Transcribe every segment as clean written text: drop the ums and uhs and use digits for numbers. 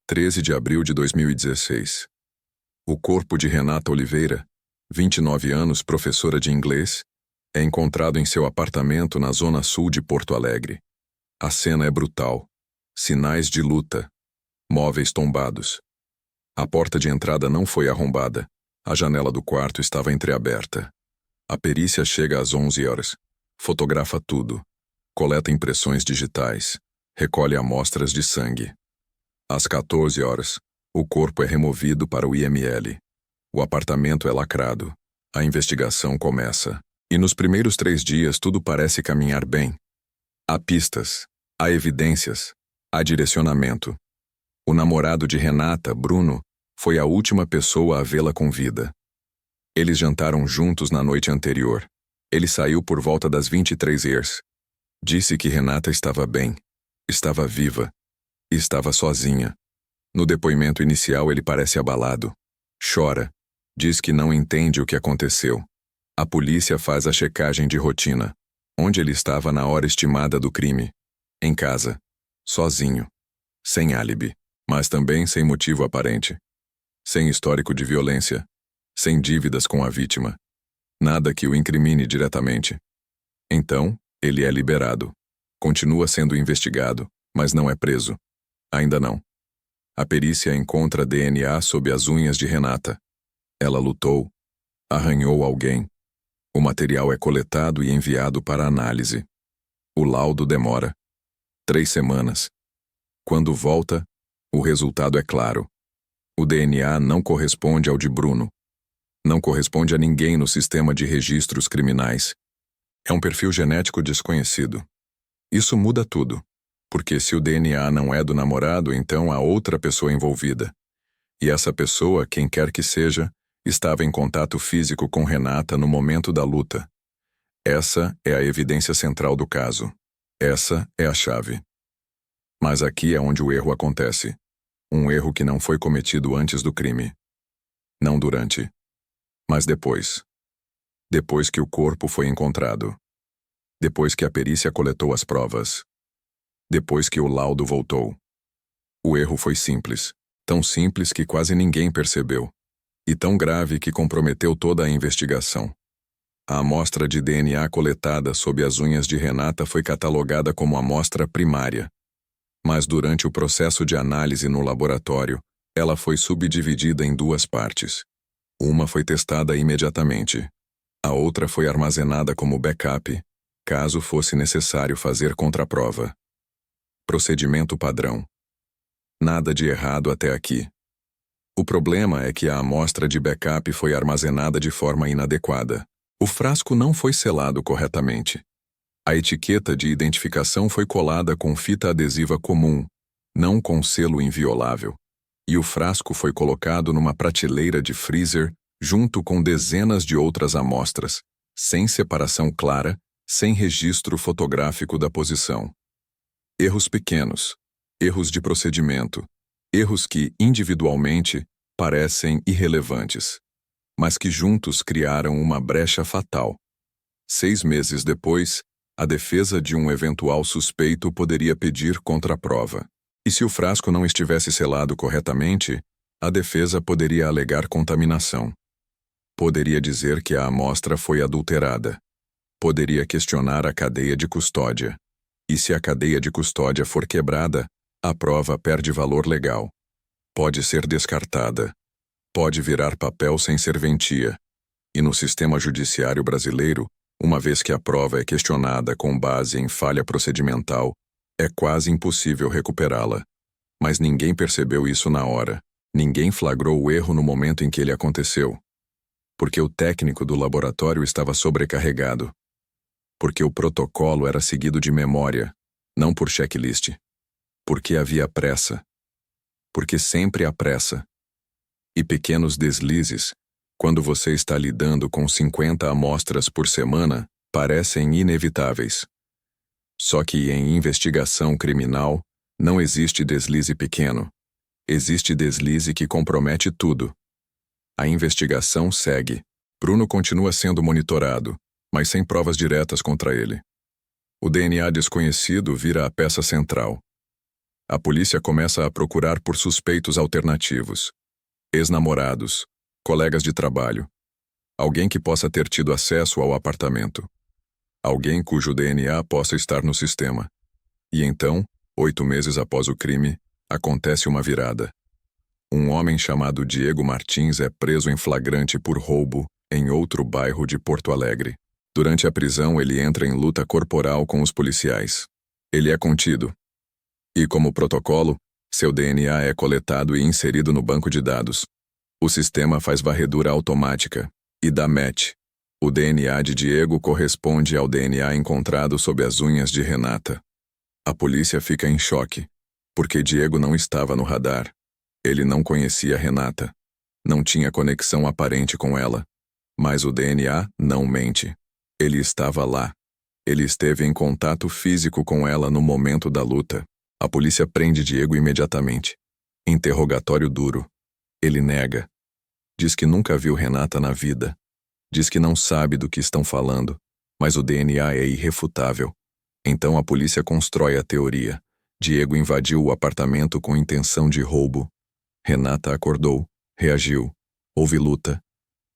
13 de abril de 2016. O corpo de Renata Oliveira, 29 anos, professora de inglês, é encontrado em seu apartamento na zona sul de Porto Alegre. A cena é brutal. Sinais de luta. Móveis tombados. A porta de entrada não foi arrombada. A janela do quarto estava entreaberta. A perícia chega às 11 horas. Fotografa tudo. Coleta impressões digitais. Recolhe amostras de sangue. Às 14 horas, o corpo é removido para o IML. O apartamento é lacrado. A investigação começa. E nos primeiros 3 dias tudo parece caminhar bem. Há pistas. Há evidências. Há direcionamento. O namorado de Renata, Bruno, foi a última pessoa a vê-la com vida. Eles jantaram juntos na noite anterior. Ele saiu por volta das 23h. Disse que Renata estava bem, estava viva e estava sozinha. No depoimento inicial ele parece abalado. Chora. Diz que não entende o que aconteceu. A polícia faz a checagem de rotina. Onde ele estava na hora estimada do crime. Em casa. Sozinho. Sem álibi. Mas também sem motivo aparente. Sem histórico de violência. Sem dívidas com a vítima. Nada que o incrimine diretamente. Então, ele é liberado. Continua sendo investigado, mas não é preso. Ainda não. A perícia encontra DNA sob as unhas de Renata. Ela lutou. Arranhou alguém. O material é coletado e enviado para análise. O laudo demora 3 semanas. Quando volta, o resultado é claro. O DNA não corresponde ao de Bruno. Não corresponde a ninguém no sistema de registros criminais. É um perfil genético desconhecido. Isso muda tudo, porque se o DNA não é do namorado, então há outra pessoa envolvida. E essa pessoa, quem quer que seja, estava em contato físico com Renata no momento da luta. Essa é a evidência central do caso. Essa é a chave. Mas aqui é onde o erro acontece. Um erro que não foi cometido antes do crime. Não durante. Mas depois. Depois que o corpo foi encontrado. Depois que a perícia coletou as provas. Depois que o laudo voltou. O erro foi simples. Tão simples que quase ninguém percebeu. E tão grave que comprometeu toda a investigação. A amostra de DNA coletada sob as unhas de Renata foi catalogada como amostra primária. Mas durante o processo de análise no laboratório, ela foi subdividida em 2 partes. Uma foi testada imediatamente. A outra foi armazenada como backup, caso fosse necessário fazer contraprova. Procedimento padrão. Nada de errado até aqui. O problema é que a amostra de backup foi armazenada de forma inadequada. O frasco não foi selado corretamente. A etiqueta de identificação foi colada com fita adesiva comum, não com selo inviolável. E o frasco foi colocado numa prateleira de freezer junto com dezenas de outras amostras, sem separação clara, sem registro fotográfico da posição. Erros pequenos, erros de procedimento, erros que, individualmente, parecem irrelevantes, mas que juntos criaram uma brecha fatal. 6 meses depois, a defesa de um eventual suspeito poderia pedir contraprova. E se o frasco não estivesse selado corretamente, a defesa poderia alegar contaminação. Poderia dizer que a amostra foi adulterada. Poderia questionar a cadeia de custódia. E se a cadeia de custódia for quebrada, a prova perde valor legal. Pode ser descartada. Pode virar papel sem serventia. E no sistema judiciário brasileiro, uma vez que a prova é questionada com base em falha procedimental, é quase impossível recuperá-la. Mas ninguém percebeu isso na hora. Ninguém flagrou o erro no momento em que ele aconteceu. Porque o técnico do laboratório estava sobrecarregado. Porque o protocolo era seguido de memória, não por checklist. Porque havia pressa. Porque sempre há pressa. E pequenos deslizes, quando você está lidando com 50 amostras por semana, parecem inevitáveis. Só que em investigação criminal, não existe deslize pequeno. Existe deslize que compromete tudo. A investigação segue. Bruno continua sendo monitorado, mas sem provas diretas contra ele. O DNA desconhecido vira a peça central. A polícia começa a procurar por suspeitos alternativos. Ex-namorados, colegas de trabalho, alguém que possa ter tido acesso ao apartamento. Alguém cujo DNA possa estar no sistema. E então, 8 meses após o crime, acontece uma virada. Um homem chamado Diego Martins é preso em flagrante por roubo em outro bairro de Porto Alegre. Durante a prisão, ele entra em luta corporal com os policiais. Ele é contido. E, como protocolo, seu DNA é coletado e inserido no banco de dados. O sistema faz varredura automática e dá match. O DNA de Diego corresponde ao DNA encontrado sob as unhas de Renata. A polícia fica em choque, porque Diego não estava no radar. Ele não conhecia Renata. Não tinha conexão aparente com ela. Mas o DNA não mente. Ele estava lá. Ele esteve em contato físico com ela no momento da luta. A polícia prende Diego imediatamente. Interrogatório duro. Ele nega. Diz que nunca viu Renata na vida. Diz que não sabe do que estão falando, mas o DNA é irrefutável. Então a polícia constrói a teoria. Diego invadiu o apartamento com intenção de roubo. Renata acordou, reagiu, houve luta.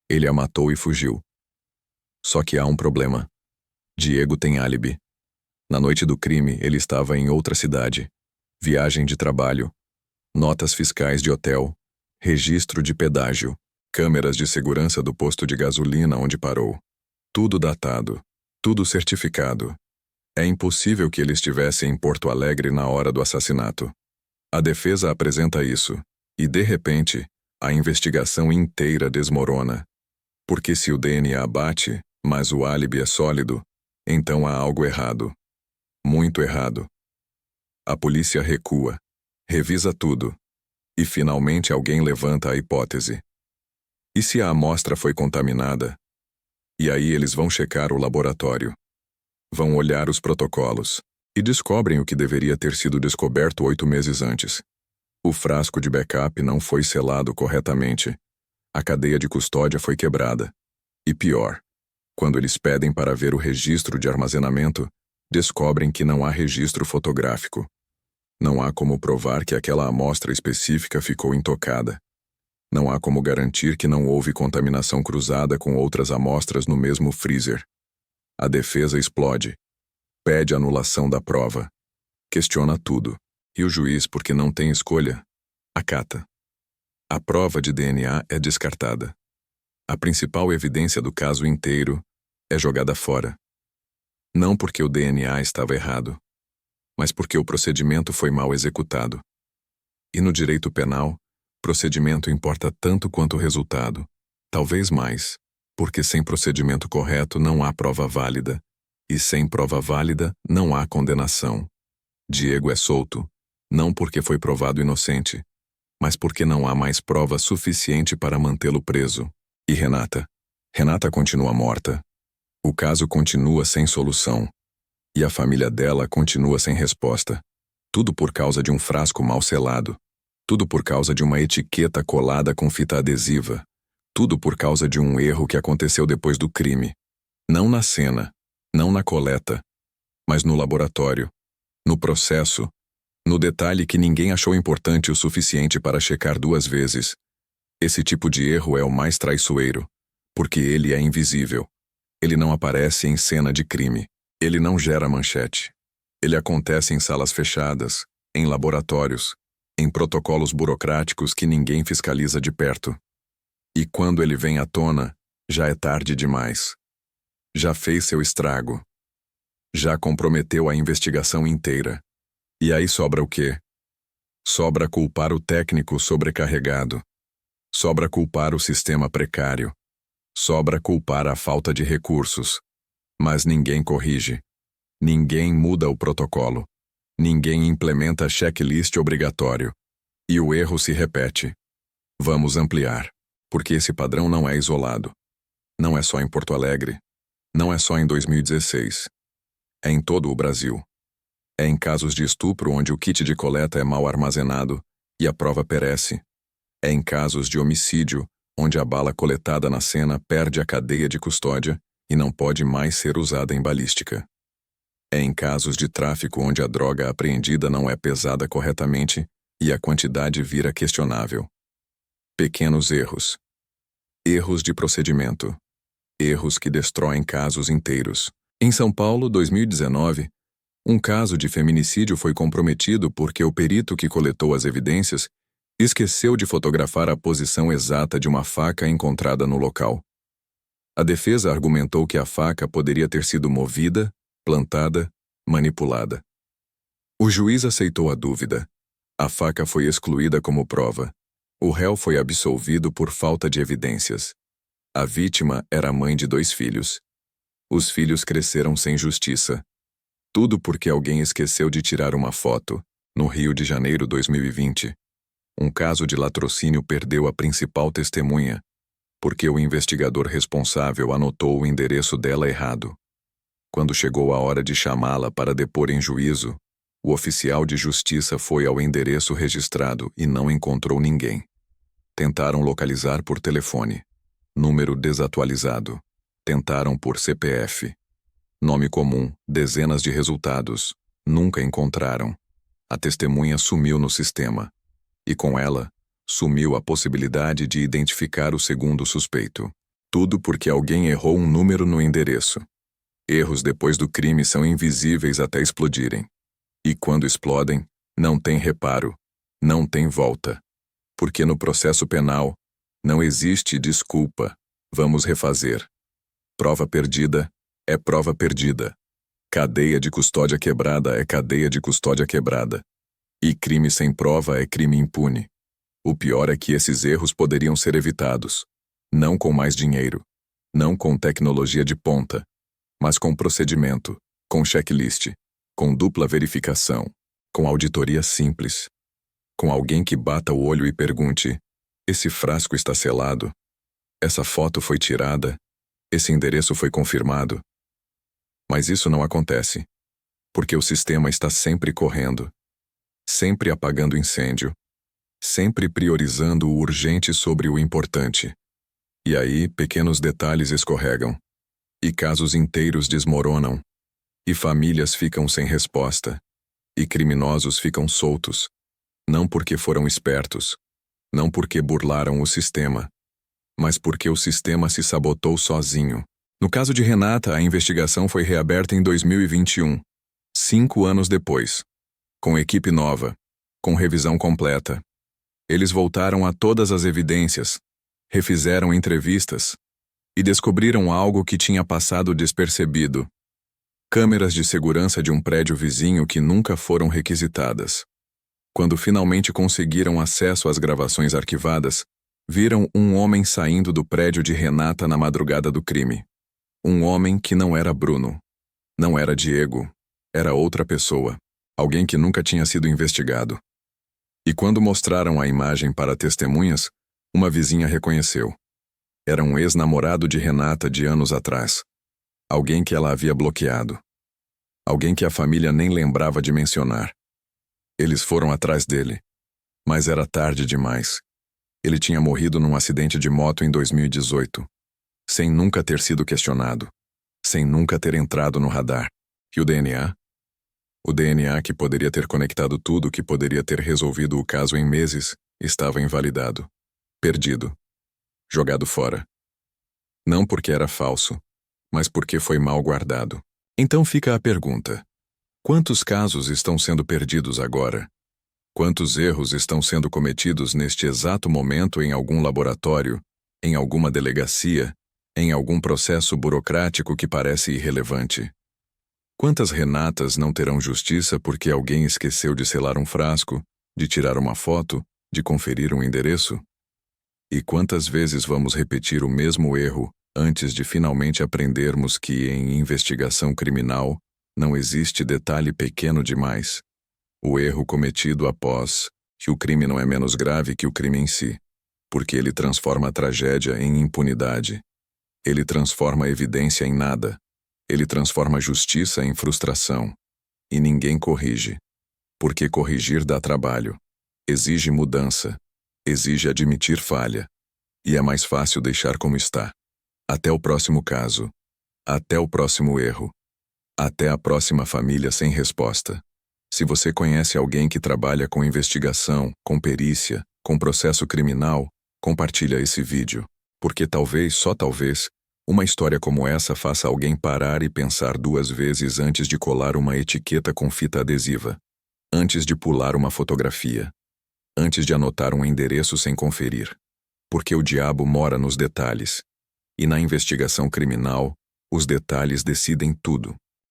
Ele a matou e fugiu. Só que há um problema. Diego tem álibi. Na noite do crime, ele estava em outra cidade. Viagem de trabalho, notas fiscais de hotel, registro de pedágio, câmeras de segurança do posto de gasolina onde parou. Tudo datado, tudo certificado. É impossível que ele estivesse em Porto Alegre na hora do assassinato. A defesa apresenta isso, e de repente, a investigação inteira desmorona. Porque se o DNA bate, mas o álibi é sólido, então há algo errado. Muito errado. A polícia recua, revisa tudo, e finalmente alguém levanta a hipótese. E se a amostra foi contaminada? E aí eles vão checar o laboratório. Vão olhar os protocolos, e descobrem o que deveria ter sido descoberto 8 meses antes. O frasco de backup não foi selado corretamente. A cadeia de custódia foi quebrada. E pior, quando eles pedem para ver o registro de armazenamento, descobrem que não há registro fotográfico. Não há como provar que aquela amostra específica ficou intocada. Não há como garantir que não houve contaminação cruzada com outras amostras no mesmo freezer. A defesa explode. Pede anulação da prova. Questiona tudo. E o juiz, porque não tem escolha, acata. A prova de DNA é descartada. A principal evidência do caso inteiro é jogada fora. Não porque o DNA estava errado, mas porque o procedimento foi mal executado. E no direito penal, procedimento importa tanto quanto o resultado, talvez mais, porque sem procedimento correto não há prova válida, e sem prova válida não há condenação. Diego é solto, não porque foi provado inocente, mas porque não há mais prova suficiente para mantê-lo preso. E Renata? Renata continua morta. O caso continua sem solução. E a família dela continua sem resposta. Tudo por causa de um frasco mal selado. Tudo por causa de uma etiqueta colada com fita adesiva. Tudo por causa de um erro que aconteceu depois do crime. Não na cena, não na coleta, mas no laboratório, no processo, no detalhe que ninguém achou importante o suficiente para checar 2 vezes. Esse tipo de erro é o mais traiçoeiro, porque ele é invisível. Ele não aparece em cena de crime. Ele não gera manchete. Ele acontece em salas fechadas, em laboratórios, em protocolos burocráticos que ninguém fiscaliza de perto. E quando ele vem à tona, já é tarde demais. Já fez seu estrago. Já comprometeu a investigação inteira. E aí sobra o quê? Sobra culpar o técnico sobrecarregado. Sobra culpar o sistema precário. Sobra culpar a falta de recursos. Mas ninguém corrige. Ninguém muda o protocolo. Ninguém implementa checklist obrigatório. E o erro se repete. Vamos ampliar, porque esse padrão não é isolado. Não é só em Porto Alegre. Não é só em 2016. É em todo o Brasil. É em casos de estupro onde o kit de coleta é mal armazenado e a prova perece. É em casos de homicídio onde a bala coletada na cena perde a cadeia de custódia e não pode mais ser usada em balística. É em casos de tráfico onde a droga apreendida não é pesada corretamente e a quantidade vira questionável. Pequenos erros. Erros de procedimento. Erros que destroem casos inteiros. Em São Paulo, 2019, um caso de feminicídio foi comprometido porque o perito que coletou as evidências esqueceu de fotografar a posição exata de uma faca encontrada no local. A defesa argumentou que a faca poderia ter sido movida, plantada, manipulada. O juiz aceitou a dúvida. A faca foi excluída como prova. O réu foi absolvido por falta de evidências. A vítima era a mãe de 2 filhos. Os filhos cresceram sem justiça. Tudo porque alguém esqueceu de tirar uma foto. No Rio de Janeiro 2020, um caso de latrocínio perdeu a principal testemunha, porque o investigador responsável anotou o endereço dela errado. Quando chegou a hora de chamá-la para depor em juízo, o oficial de justiça foi ao endereço registrado e não encontrou ninguém. Tentaram localizar por telefone. Número desatualizado. Tentaram por CPF. Nome comum, dezenas de resultados. Nunca encontraram. A testemunha sumiu no sistema. E com ela, sumiu a possibilidade de identificar o segundo suspeito. Tudo porque alguém errou um número no endereço. Erros depois do crime são invisíveis até explodirem. E quando explodem, não tem reparo, não tem volta. Porque no processo penal, não existe desculpa, vamos refazer. Prova perdida é prova perdida. Cadeia de custódia quebrada é cadeia de custódia quebrada. E crime sem prova é crime impune. O pior é que esses erros poderiam ser evitados. Não com mais dinheiro, não com tecnologia de ponta, mas com procedimento, com checklist, com dupla verificação, com auditoria simples. Com alguém que bata o olho e pergunte: esse frasco está selado? Essa foto foi tirada? Esse endereço foi confirmado? Mas isso não acontece, porque o sistema está sempre correndo, sempre apagando incêndio, sempre priorizando o urgente sobre o importante. E aí, pequenos detalhes escorregam, e casos inteiros desmoronam, e famílias ficam sem resposta, e criminosos ficam soltos, não porque foram espertos, não porque burlaram o sistema, mas porque o sistema se sabotou sozinho. No caso de Renata, a investigação foi reaberta em 2021, 5 anos depois, com equipe nova, com revisão completa. Eles voltaram a todas as evidências, refizeram entrevistas e descobriram algo que tinha passado despercebido: câmeras de segurança de um prédio vizinho que nunca foram requisitadas. Quando finalmente conseguiram acesso às gravações arquivadas, viram um homem saindo do prédio de Renata na madrugada do crime. Um homem que não era Bruno, não era Diego, era outra pessoa, alguém que nunca tinha sido investigado. E quando mostraram a imagem para testemunhas, uma vizinha reconheceu. Era um ex-namorado de Renata de anos atrás. Alguém que ela havia bloqueado. Alguém que a família nem lembrava de mencionar. Eles foram atrás dele. Mas era tarde demais. Ele tinha morrido num acidente de moto em 2018. Sem nunca ter sido questionado. Sem nunca ter entrado no radar. E o DNA? O DNA que poderia ter conectado tudo, que poderia ter resolvido o caso em meses, estava invalidado. Perdido. Jogado fora. Não porque era falso, mas porque foi mal guardado. Então fica a pergunta: quantos casos estão sendo perdidos agora? Quantos erros estão sendo cometidos neste exato momento em algum laboratório, em alguma delegacia, em algum processo burocrático que parece irrelevante? Quantas Renatas não terão justiça porque alguém esqueceu de selar um frasco, de tirar uma foto, de conferir um endereço? E quantas vezes vamos repetir o mesmo erro antes de finalmente aprendermos que, em investigação criminal, não existe detalhe pequeno demais? O erro cometido após que o crime não é menos grave que o crime em si, porque ele transforma a tragédia em impunidade. Ele transforma a evidência em nada. Ele transforma a justiça em frustração. E ninguém corrige. Porque corrigir dá trabalho. Exige mudança. Exige admitir falha. E é mais fácil deixar como está. Até o próximo caso. Até o próximo erro. Até a próxima família sem resposta. Se você conhece alguém que trabalha com investigação, com perícia, com processo criminal, compartilha esse vídeo, porque talvez, só talvez, uma história como essa faça alguém parar e pensar duas vezes antes de colar uma etiqueta com fita adesiva, antes de pular uma fotografia, antes de anotar um endereço sem conferir. Porque o diabo mora nos detalhes. E na investigação criminal, os detalhes decidem tudo.